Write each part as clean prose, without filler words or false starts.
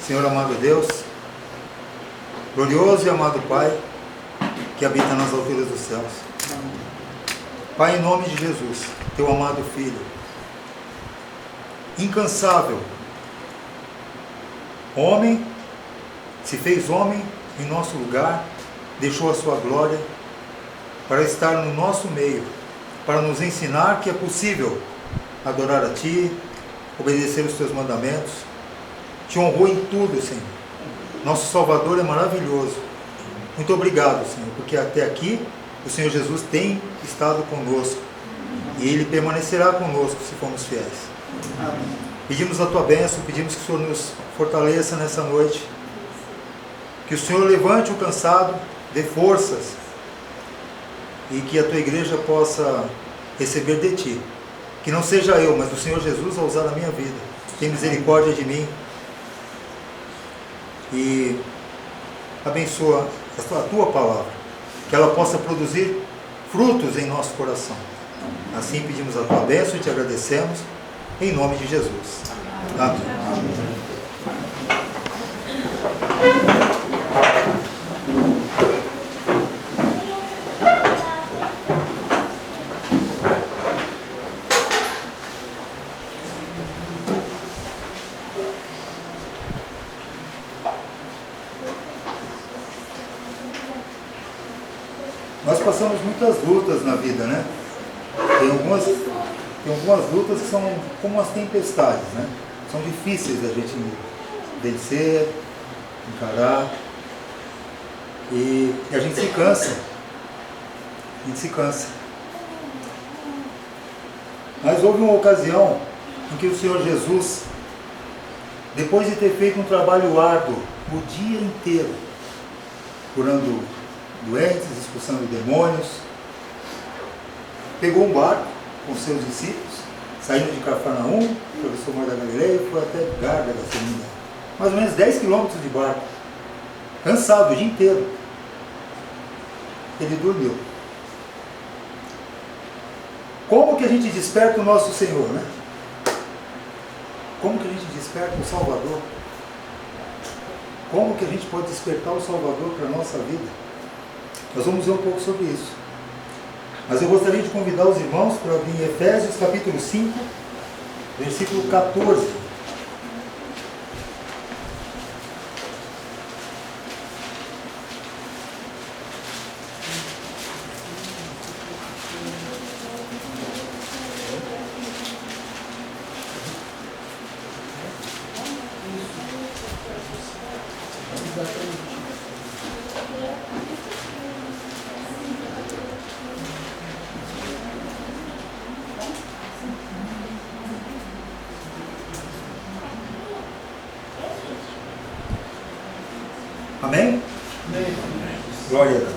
Senhor amado Deus, glorioso e amado Pai, que habita nas alturas dos céus. Pai, em nome de Jesus, teu amado Filho, incansável, homem, se fez homem em nosso lugar, deixou a sua glória para estar no nosso meio, para nos ensinar que é possível adorar a Ti, obedecer os Teus mandamentos. Te honrou em tudo, Senhor. Nosso Salvador é maravilhoso. Muito obrigado, Senhor, porque até aqui o Senhor Jesus tem estado conosco e Ele permanecerá conosco se formos fiéis. Amém. Pedimos a Tua bênção, pedimos que o Senhor nos fortaleça nessa noite, que o Senhor levante o cansado, dê forças e que a Tua igreja possa receber de Ti. Que não seja eu, mas o Senhor Jesus a usar a minha vida. Tem misericórdia de mim e abençoa a Tua palavra, que ela possa produzir frutos em nosso coração. Assim pedimos a Tua bênção e Te agradecemos, em nome de Jesus. Amém. Nós passamos muitas lutas na vida, né? Tem algumas lutas que são como as tempestades, né? São difíceis da gente vencer, encarar. E a gente se cansa. Mas houve uma ocasião em que o Senhor Jesus, depois de ter feito um trabalho árduo o dia inteiro, curando doentes, expulsando demônios, pegou um barco com seus discípulos, saindo de Cafarnaum, atravessou o Mar da Galileia e foi até Gárgara, mais ou menos 10 quilômetros de barco, cansado o dia inteiro. Ele dormiu. Como que a gente desperta o nosso Senhor, né? Como que a gente desperta o Salvador? Como que a gente pode despertar o Salvador para a nossa vida? Nós vamos ver um pouco sobre isso. Mas eu gostaria de convidar os irmãos para abrir em Efésios capítulo 5, versículo 14. Amém? Amém? Glória a Deus.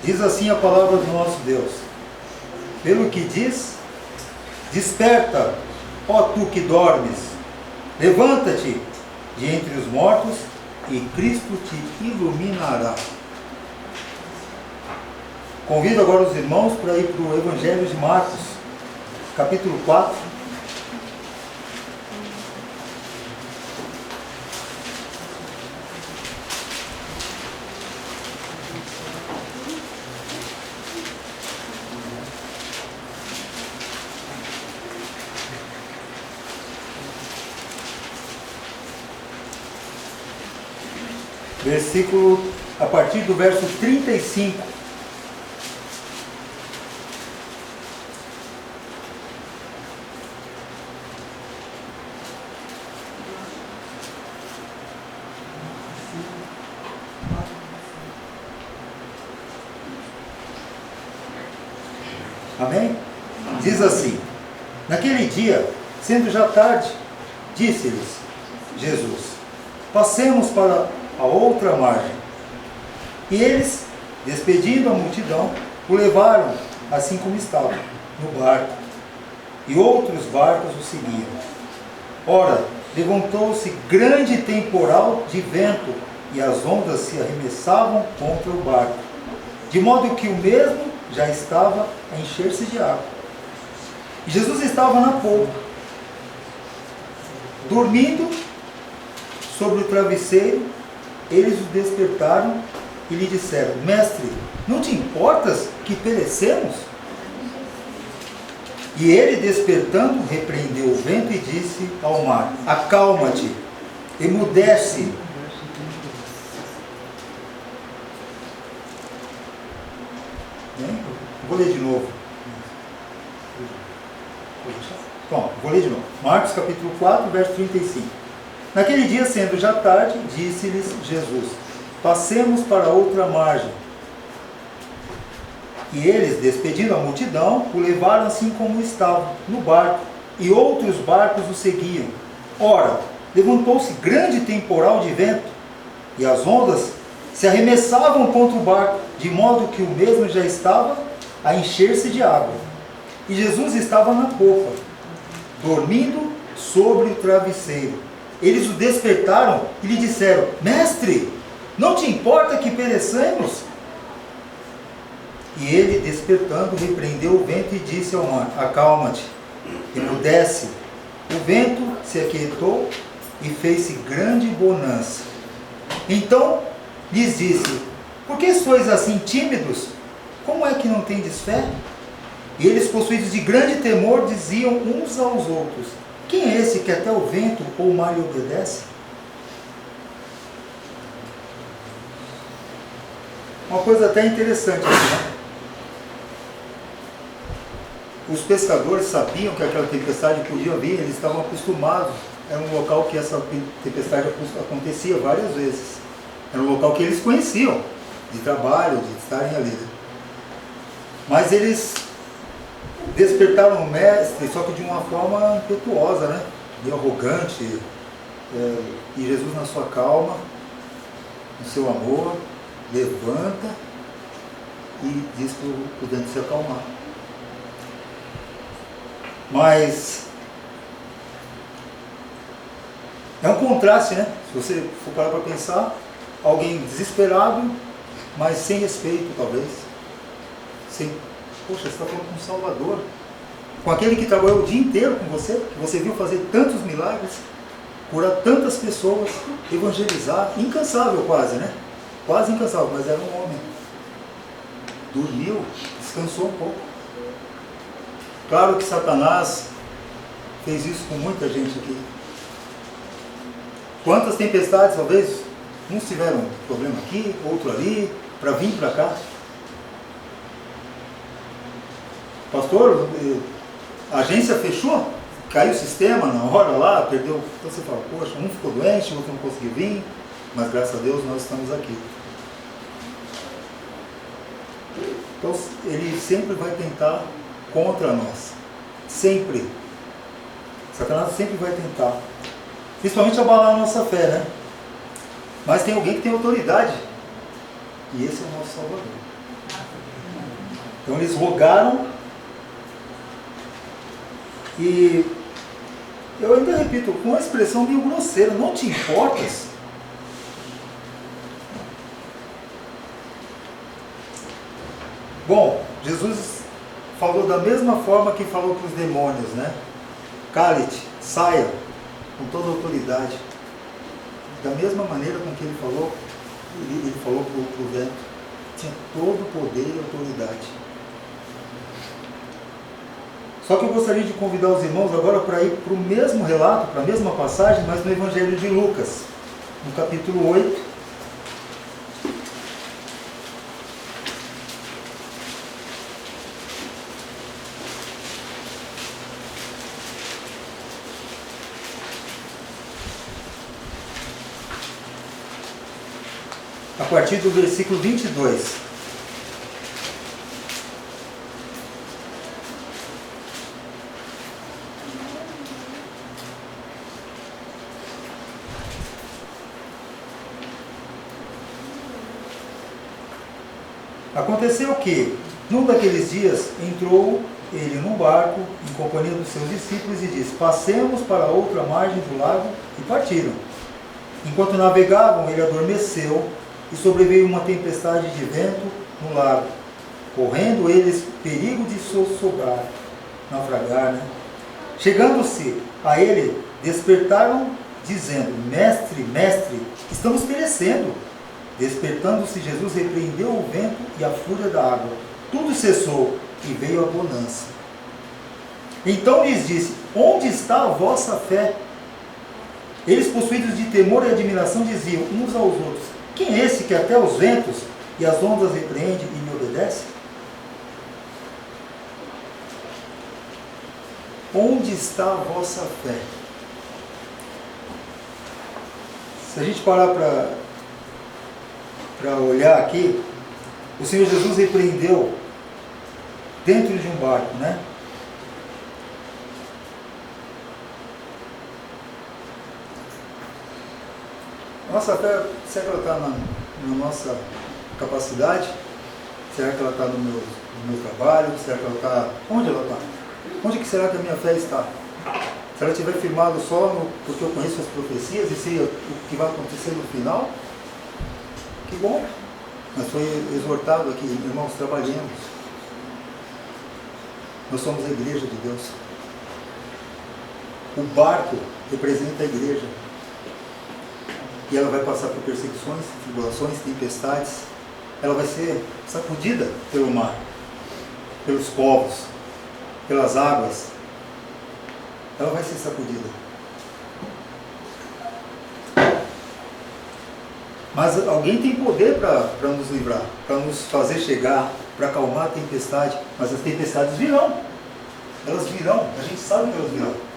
Diz assim a palavra do nosso Deus. Pelo que diz, desperta, ó tu que dormes, levanta-te de entre os mortos e Cristo te iluminará. Convido agora os irmãos para ir para o Evangelho de Marcos, capítulo 4. Versículo, a partir do verso 35. Amém? Diz assim: naquele dia, sendo já tarde, disse-lhes Jesus: passemos para a outra margem. E eles, despedindo a multidão, o levaram assim como estava, no barco. E outros barcos o seguiam. Ora, levantou-se grande temporal de vento, e as ondas se arremessavam contra o barco, de modo que o mesmo já estava a encher-se de água. E Jesus estava na polpa, dormindo sobre o travesseiro, eles o despertaram e lhe disseram: Mestre, não te importas que perecemos? E ele, despertando, repreendeu o vento e disse ao mar: Acalma-te, emudece. Vou ler de novo. Bom, vou ler de novo. Marcos capítulo 4, verso 35. Naquele dia, sendo já tarde, disse-lhes Jesus: Passemos para outra margem. E eles, despedindo a multidão, o levaram assim como estava, no barco, e outros barcos o seguiam. Ora, levantou-se grande temporal de vento, e as ondas se arremessavam contra o barco, de modo que o mesmo já estava a encher-se de água. E Jesus estava na popa, dormindo sobre o travesseiro. Eles o despertaram e lhe disseram: Mestre, não te importa que pereçamos? E ele, despertando, repreendeu o vento e disse ao mar: Acalma-te, emudece. O vento se aquietou e fez-se grande bonança. Então lhes disse: Por que sois assim tímidos? Como é que não tendes fé? E eles, possuídos de grande temor, diziam uns aos outros: Quem é esse que até o vento ou o mar lhe obedece? Uma coisa até interessante aqui, né? Os pescadores sabiam que aquela tempestade podia vir, eles estavam acostumados. Era um local que essa tempestade acontecia várias vezes. Era um local que eles conheciam, de trabalho, de estarem ali. Mas eles despertaram o mestre, só que de uma forma impetuosa, né? Meio arrogante. E Jesus, na sua calma, no seu amor, levanta e diz para o vento se acalmar. Mas é um contraste, né? Se você for parar para pensar, alguém desesperado, mas sem respeito, talvez. Poxa, você está falando com um Salvador, com aquele que trabalhou o dia inteiro com você, que você viu fazer tantos milagres, curar tantas pessoas, evangelizar, incansável quase, né? Quase incansável, mas era um homem. Dormiu, descansou um pouco. Claro que Satanás fez isso com muita gente aqui. Quantas tempestades, talvez, uns tiveram problema aqui, outro ali, para vir para cá. Pastor, a agência fechou, caiu o sistema na hora lá, perdeu. Então você fala: poxa, um ficou doente, o outro não conseguiu vir, mas graças a Deus nós estamos aqui. Então ele sempre vai tentar contra nós. Sempre. Satanás sempre vai tentar. Principalmente abalar a nossa fé, né? Mas tem alguém que tem autoridade. E esse é o nosso Salvador. Então eles rogaram. E eu ainda repito, com uma expressão meio grosseira: não te importas? Bom, Jesus falou da mesma forma que falou para os demônios, né? Cale-te, saia, com toda a autoridade. Da mesma maneira com que ele falou para o vento. Tinha todo o poder e autoridade. Só que eu gostaria de convidar os irmãos agora para ir para o mesmo relato, para a mesma passagem, mas no Evangelho de Lucas, no capítulo 8. A partir do versículo 22. Aconteceu que, num daqueles dias, entrou ele num barco, em companhia dos seus discípulos, e disse: Passemos para outra margem do lago, e partiram. Enquanto navegavam, ele adormeceu, e sobreveio uma tempestade de vento no lago, correndo eles perigo de naufragar, né? Chegando-se a ele, despertaram dizendo: Mestre, mestre, estamos perecendo. Despertando-se, Jesus repreendeu o vento e a fúria da água. Tudo cessou e veio a bonança. Então lhes disse: onde está a vossa fé? Eles, possuídos de temor e admiração, diziam uns aos outros: quem é esse que até os ventos e as ondas repreende e me obedece? Onde está a vossa fé? Se a gente parar para olhar aqui, o Senhor Jesus repreendeu dentro de um barco, né? Nossa fé, será que ela está na nossa capacidade? Será que ela está no meu trabalho? Será que ela está... Onde ela está? Onde que será que a minha fé está? Se ela estiver firmada só porque eu conheço as profecias e sei o que vai acontecer no final, que bom. Mas foi exortado aqui: irmãos, trabalhemos. Nós somos a igreja de Deus. O barco representa a igreja. E ela vai passar por perseguições, tribulações, tempestades. Ela vai ser sacudida pelo mar, pelos povos, pelas águas. Ela vai ser sacudida. Mas alguém tem poder para nos livrar, para nos fazer chegar, para acalmar a tempestade. Mas as tempestades virão. Elas virão. A gente sabe que elas virão.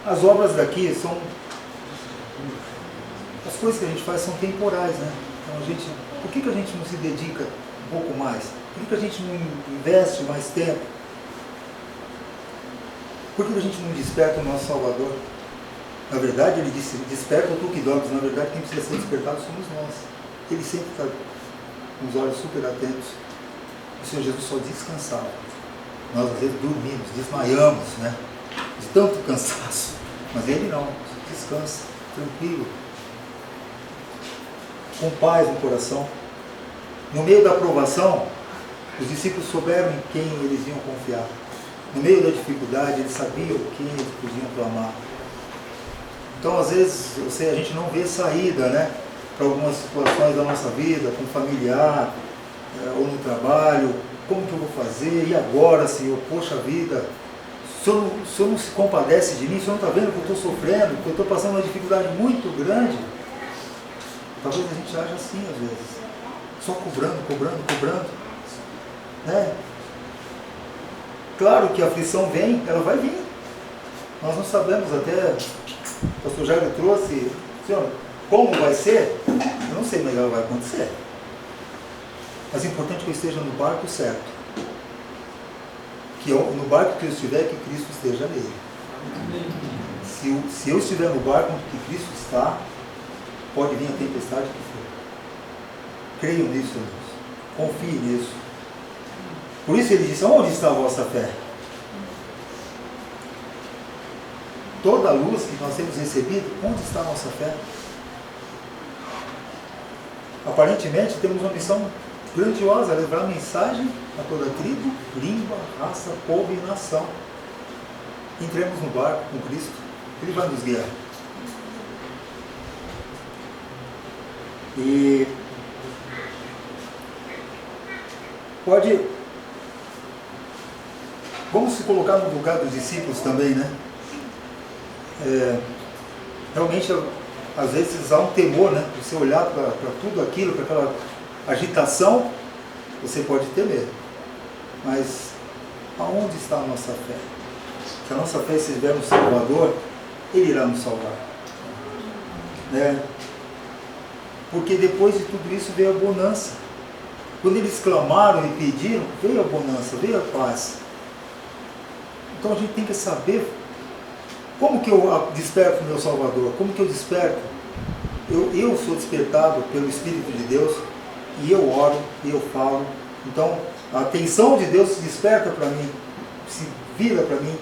As obras daqui são... As coisas que a gente faz são temporais, né? Então por que a gente não se dedica um pouco mais? Por que a gente não investe mais tempo? Por que a gente não desperta o nosso Salvador? Na verdade, ele disse: desperta tu que dormes. Na verdade, quem precisa ser despertado somos nós. Ele sempre está com os olhos super atentos. O Senhor Jesus só descansava. Nós às vezes dormimos, desmaiamos, né? De tanto cansaço. Mas ele não, descansa, tranquilo, com paz no coração. No meio da provação, os discípulos souberam em quem eles iam confiar. No meio da dificuldade, eles sabiam quem eles podiam clamar. Então, às vezes, a gente não vê saída, né, para algumas situações da nossa vida, com familiar, ou no trabalho. Como que eu vou fazer? E agora, Senhor? Poxa vida, o Senhor não se compadece de mim? O Senhor não está vendo que eu estou sofrendo, que eu estou passando uma dificuldade muito grande? Talvez a gente haja assim às vezes, só cobrando, né? Claro que a aflição vem, ela vai vir. Nós não sabemos, até o pastor Jairo trouxe: Senhor, como vai ser? Eu não sei, mas ela vai acontecer. Mas é importante que eu esteja no barco certo. Que no barco que eu estiver, que Cristo esteja nele. Se eu estiver no barco onde que Cristo está, pode vir a tempestade que for. Creio nisso, irmãos. Confie nisso. Por isso ele disse: onde está a vossa fé? Toda a luz que nós temos recebido, onde está a nossa fé? Aparentemente temos uma missão grandiosa: levar a mensagem a toda tribo, língua, raça, povo e nação. Entremos no barco com Cristo, Ele vai nos guiar. E vamos se colocar no lugar dos discípulos também, né? Realmente, às vezes há um temor, né? Você olhar para tudo aquilo, para aquela agitação, você pode ter medo. Mas aonde está a nossa fé? Se a nossa fé estiver no Salvador, Ele irá nos salvar, né? Porque depois de tudo isso veio a bonança. Quando eles clamaram e pediram, veio a bonança, veio a paz. Então a gente tem que saber como que eu desperto o meu Salvador, como que eu desperto. Eu sou despertado pelo Espírito de Deus, e eu oro, e eu falo. Então a atenção de Deus se desperta para mim, se vira para mim.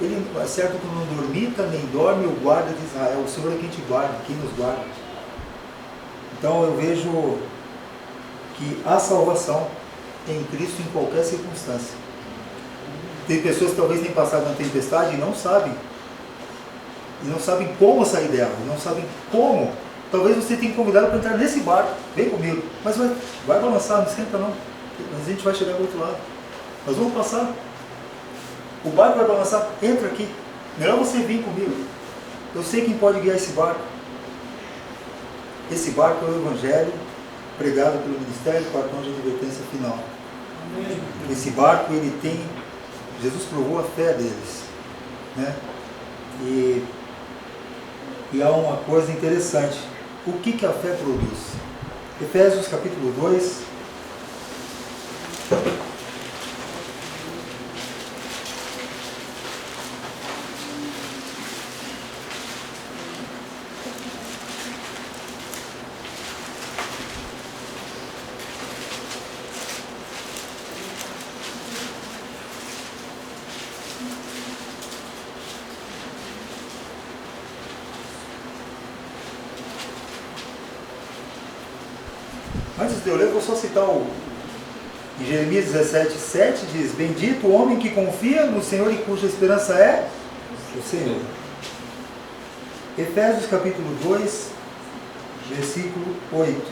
Ele é certo que não dormita nem dorme o guarda de Israel. O Senhor é quem te guarda, quem nos guarda. Então eu vejo que a salvação em Cristo em qualquer circunstância. Tem pessoas que talvez tenham passado na tempestade e não sabem como sair dela, não sabem como. Talvez você tenha convidado para entrar nesse barco, vem comigo, mas vai balançar, não esquenta não, mas a gente vai chegar do outro lado, nós vamos passar, o barco vai balançar, entra aqui, melhor você vir comigo, eu sei quem pode guiar esse barco é o Evangelho pregado pelo Ministério do Cartão de Advertência Final. Esse barco, ele tem, Jesus provou a fé deles, né? E há uma coisa interessante, o que a fé produz? Efésios capítulo 2, antes de eu ler, eu vou só citar em Jeremias 17:7 diz: bendito o homem que confia no Senhor e cuja esperança é o Senhor. Efésios capítulo 2, versículo 8.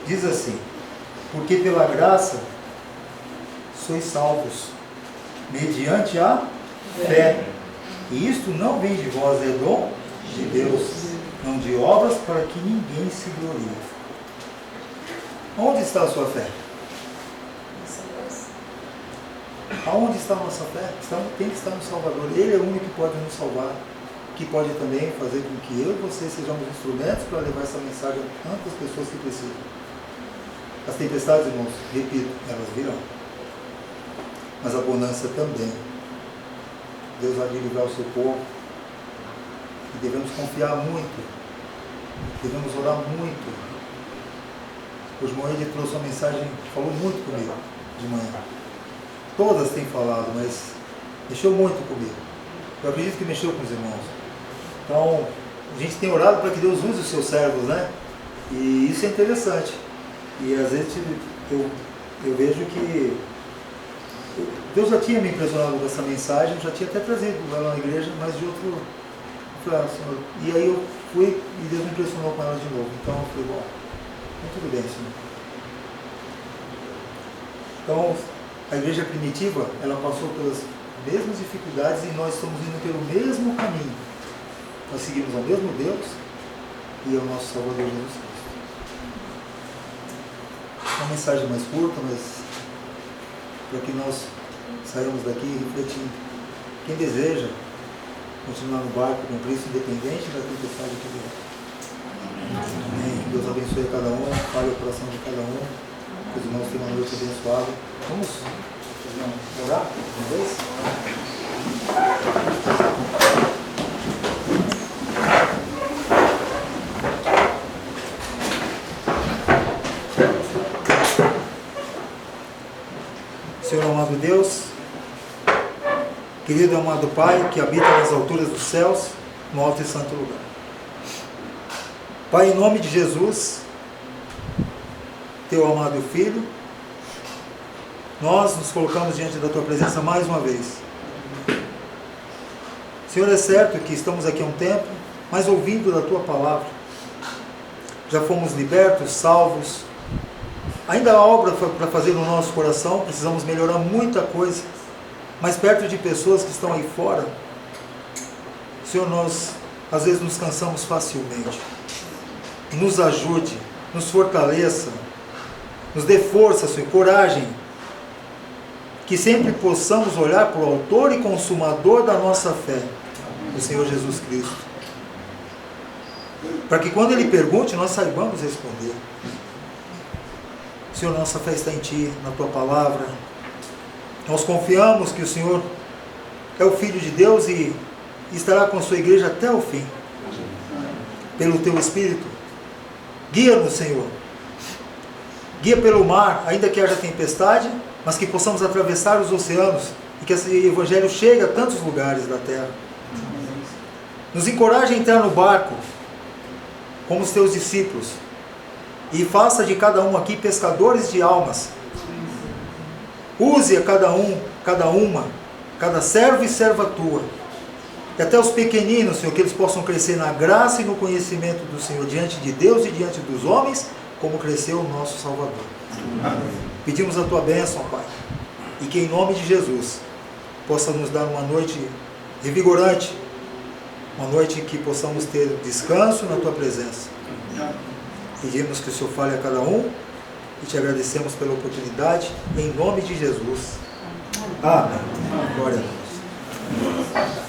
Diz assim: porque pela graça sois salvos, mediante a fé. E isto não vem de vós, é dom de Deus, não de obras, para que ninguém se glorie. Onde está a sua fé? Aonde está a nossa fé? Tem que estar no Salvador. Ele é o único que pode nos salvar, que pode também fazer com que eu e você sejamos instrumentos para levar essa mensagem a tantas pessoas que precisam. As tempestades, irmãos, repito, elas virão, mas a bonança também. Deus vai livrar o seu povo. E devemos confiar muito, devemos orar muito. Hoje Moed trouxe uma mensagem, falou muito comigo de manhã. Todas têm falado, mas mexeu muito comigo. Eu acredito que mexeu com os irmãos. Então, a gente tem orado para que Deus use os seus servos, né? E isso é interessante. E às vezes eu vejo que Deus já tinha me impressionado com essa mensagem, já tinha até trazido ela na igreja, mas de outro. Senhor. E aí eu fui e Deus me impressionou com ela de novo. Então eu falei, bom, tudo bem, Senhor. Então, a igreja primitiva, ela passou pelas mesmas dificuldades e nós estamos indo pelo mesmo caminho. Nós seguimos ao mesmo Deus e ao nosso Salvador Jesus Cristo. Uma mensagem mais curta, mas para que nós saiamos daqui refletindo. Quem deseja continuar no barco com Cristo, independente da tempestade que vier. Amém. Que Deus abençoe a cada um, fale o coração de cada um, que os irmãos tenham uma noite abençoada. Vamos orar uma vez? Senhor amado Deus, querido e amado Pai, que habita nas alturas dos céus, no alto e santo lugar. Pai, em nome de Jesus, Teu amado Filho, nós nos colocamos diante da Tua presença mais uma vez. Senhor, é certo que estamos aqui há um tempo, mas ouvindo da Tua palavra, já fomos libertos, salvos. Ainda há obra para fazer no nosso coração, precisamos melhorar muita coisa. Mas perto de pessoas que estão aí fora, Senhor, nós às vezes nos cansamos facilmente. Nos ajude, nos fortaleça, nos dê força, Senhor, coragem, que sempre possamos olhar para o autor e consumador da nossa fé, o Senhor Jesus Cristo, para que quando Ele pergunte, nós saibamos responder. Senhor, nossa fé está em Ti, na Tua palavra. Nós confiamos que o Senhor é o Filho de Deus e estará com a sua igreja até o fim. Pelo Teu Espírito, guia-nos, Senhor. Guia pelo mar, ainda que haja tempestade, mas que possamos atravessar os oceanos e que esse Evangelho chegue a tantos lugares da terra. Nos encoraje a entrar no barco, como os Teus discípulos, e faça de cada um aqui pescadores de almas. Use a cada um, cada uma, cada servo e serva tua, e até os pequeninos, Senhor, que eles possam crescer na graça e no conhecimento do Senhor, diante de Deus e diante dos homens, como cresceu o nosso Salvador. Amém. Pedimos a tua bênção, Pai, e que em nome de Jesus possa nos dar uma noite revigorante, uma noite que possamos ter descanso na tua presença. Pedimos que o Senhor fale a cada um e te agradecemos pela oportunidade, em nome de Jesus. Amém. Glória a Deus.